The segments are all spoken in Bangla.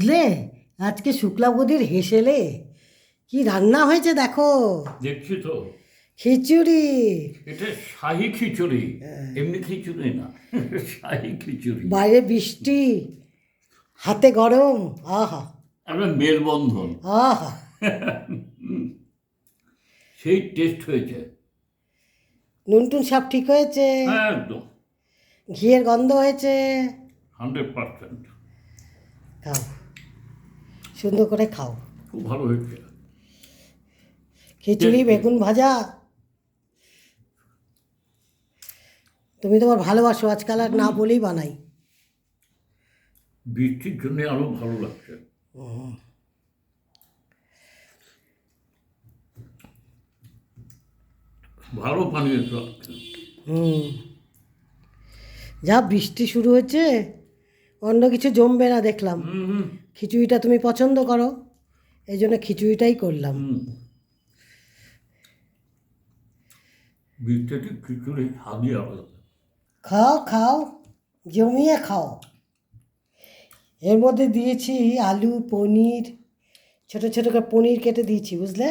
বুঝলে আজকে শুক্লা বৌদির হেসেলে কি রান্না হয়েছে দেখো। দেখছি তো, খিচুড়ি। এটা শাহী খিচুড়ি, এমনি খিচুড়ি না, শাহী খিচুড়ি। বাইরে বৃষ্টি, হাতে গরম, আহা একটা মেলবন্ধন, আহা। সেই টেস্ট হয়েছে। নুন টুন সব ঠিক হয়েছে, হ্যাঁ, একদম ঘিয়ের গন্ধ হয়েছে। 100%। খাও, সুন্দর করে খাও। খুব ভালো হয়েছে। খিচুড়ি বেগুন ভাজা, তুমি তোমার ভালোবাসো, আজকাল আর না বলেই বানাই। বৃষ্টির জন্য আরো ভালো লাগছে। ভালো বানিয়েছ। যা বৃষ্টি শুরু হয়েছে, অন্য কিছু জমবে না দেখলাম। খিচুড়িটা তুমি পছন্দ করো, এই জন্য খিচুড়িটাই করলাম। বৃষ্টিতে খিচুড়ি স্বাদই আলাদা। খাও খাও, জমিয়ে খাও। এর মধ্যে দিয়েছি আলু, পনির, ছোট ছোট করে পনির কেটে দিয়েছি, বুঝলে?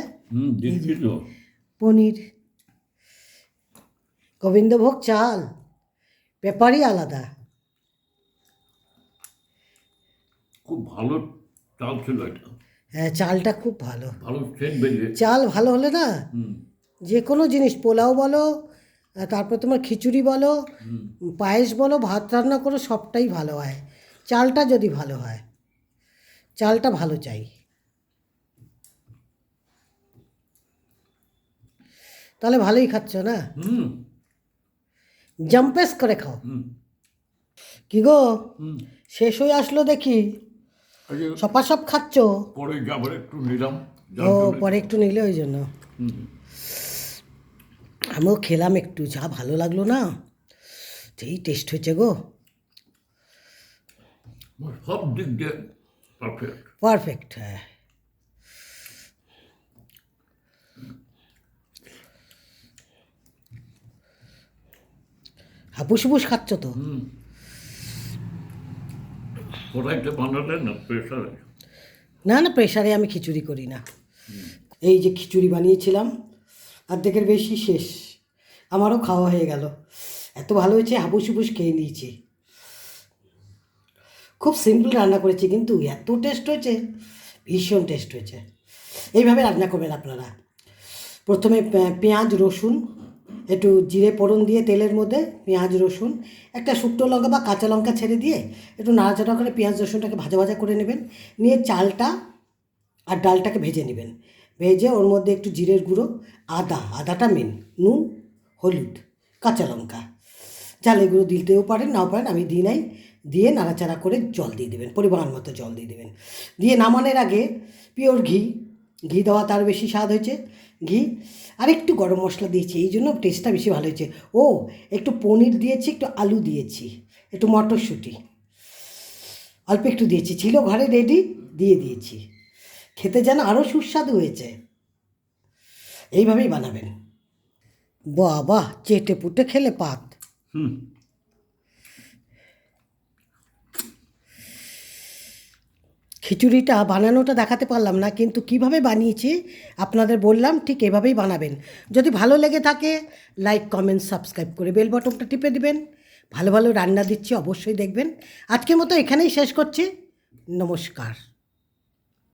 দেখছি তো। পনির, গোবিন্দভোগ চাল, ব্যাপারই আলাদা। খুব ভালো চাল ছিল এটা। হ্যাঁ, চালটা খুব ভালো। ভালো সেন্ট বেরিয়ে। চাল ভালো হলে না যে কোনো জিনিস, পোলাও বলো, তারপর তোমার খিচুড়ি বলো, পায়েস বলো, ভাত রান্না করো, সবটাই ভালো হয় চালটা যদি ভালো হয়। চালটা ভালো চাই। তাহলে ভালোই খাচ্ছ না? জাম্পেস করে খাও। কি গো, শেষ হয়ে আসলো দেখি, সপাসপ খাচ্ছ? পরে যাবার একটু নিলাম। ও, পরে একটু নিলে ওই জন্য। আমিও খেলাম একটু, যা ভালো লাগলো না, সেই টেস্ট হয়েছে গো। সব দিক দিয়ে পারফেক্ট। পারফেক্ট, হ্যাঁ। হাপুস হুপুস খাচ্ছ তো? কড়াইতে বানালে না প্রেশারে? না না, প্রেশারে আমি খিচুড়ি করি না। এই যে খিচুড়ি বানিয়েছিলাম, অর্ধেকের বেশি শেষ, আমারও খাওয়া হয়ে গেল। এত ভালো হয়েছে, হাপুস হুপুস খেয়ে নিয়েছি। খুব সিম্পল রান্না করেছি, কিন্তু এত টেস্ট হয়েছে, ভীষণ টেস্ট হয়েছে। এইভাবে রান্না করবেন আপনারা। প্রথমে পেঁয়াজ রসুন, একটু জিরে ফোড়ন দিয়ে তেলের মধ্যে পেঁয়াজ রসুন, একটা শুকনো লঙ্কা বা কাঁচা লঙ্কা ছেড়ে দিয়ে একটু নাড়াচাড়া করে পেঁয়াজ রসুনটাকে ভাজা ভাজা করে নেবেন। নিয়ে চালটা আর ডালটাকে ভেজে নেবেন। ভেজে ওর মধ্যে একটু জিরের গুঁড়ো, আদাটা মেন, নুন, হলুদ, কাঁচা লঙ্কা, চাল এগুলো দিতেও পারেন, নাও পারেন, আমি দিই নাই। দিয়ে নাড়াচাড়া করে জল দিয়ে দেবেন, পরিমাণ মতো জল দিয়ে দেবেন। দিয়ে নামানোর আগে পিওর ঘি দেওয়া, তার বেশি স্বাদ হয়েছে ঘি। আর একটু গরম মশলা দিয়েছি, এই জন্য টেস্টটা বেশি ভালো হয়েছে। ও, একটু পনির দিয়েছি, একটু আলু দিয়েছি, একটু মটরশুঁটি অল্প একটু দিয়েছি, ছিল ঘরে রেডি, দিয়ে দিয়েছি। খেতে যেন আরও সুস্বাদু হয়েছে। এইভাবেই বানাবেন। বাবা, চেটে পুটে খেলে পাত। খিচুড়িটা বানানোটা দেখাতে পারলাম না, কিন্তু কিভাবে বানিয়েছি আপনাদের বললাম, ঠিক এভাবেই বানাবেন। যদি ভালো লেগে থাকে, লাইক কমেন্ট সাবস্ক্রাইব করে বেল বটনটা টিপে দিবেন। ভালো ভালো রান্না দিচ্ছি, অবশ্যই দেখবেন। আজকের মতো এখানেই শেষ করছি। নমস্কার।